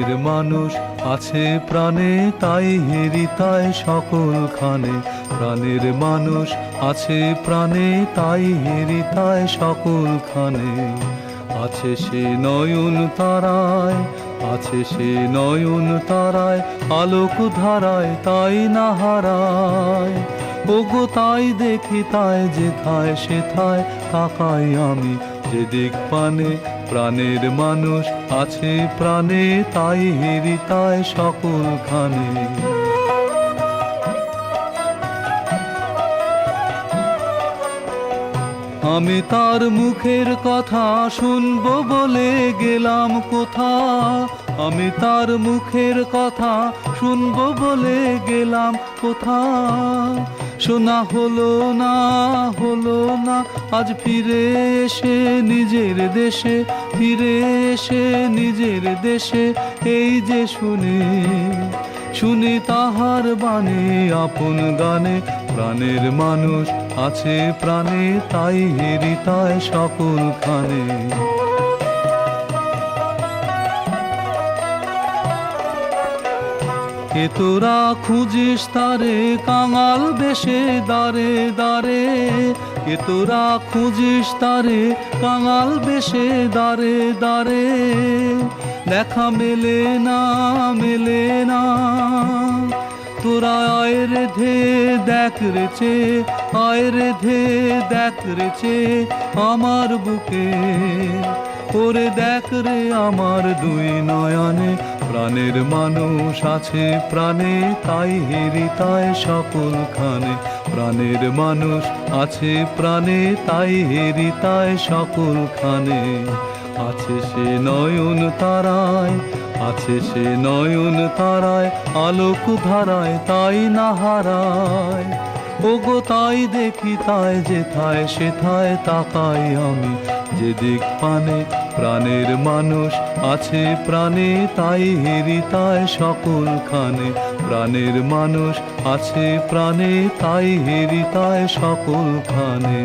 প্রাণের মানুষ আছে প্রাণে, তাই হেরিতায় সকলখানে। প্রাণের মানুষ আছে প্রাণে, তাই হেরিতায় সকলখানে। আছে সে নয়ন তারায়, আছে সে নয়ন তারায়, আলোক ধারায় তাই না হারায়। ওগো তাই দেখি তাই যেথায় সেথায় তাকাই আমি, যেদিক পানে। প্রাণের মানুষ আছে প্রাণে, তাই হেরিতায় সকলখানে। আমি তার মুখের কথা শুনবো বলে গেলাম কোথা। আমি তার মুখের কথা শুনবো বলে গেলাম কোথা। শোনা হলো না, হলো না, আজ ফিরে এসে নিজের দেশে, ফিরে এসে নিজের দেশে। এই যে শুনে শুনি তাহার বাণী আপন গানে। প্রাণের মানুষ আছে প্রাণে, তাই হেরিতায় সকলখানে। কে তোরা খুঁজিস তারে কাঙাল বেশে দাঁড়ে দাঁড়ে। কে তোরা খুঁজিস তারে কাঙাল বেশে দাঁড়ে দাঁড়ে। দেখা মেলে না, মেলে না। তোরা আয় রে ধে দেখ রেছে, আয় রে ধে দেখ রেছে আমার বুকে। ওরে দেখ রে আমার দুই নয়নে। প্রাণের মানুষ আছে প্রাণে, তাই হেরিতায় সকলখানে। প্রাণের মানুষ আছে প্রাণে, তাই হেরিতায় সকলখানে। আছে সে নয়ন তারায়, আছে সে নয়ন তারায়, আলোক ধারায় তাই না হারায়। ওগো তাই দেখি তাই যেথায় সেথায় তাকাই আমি, যেদিক পানে। প্রাণের মানুষ আছে প্রাণে, তাই হেরিতায় সকলখানে। প্রাণের মানুষ আছে প্রাণে, তাই হেরিতায় সকলখানে।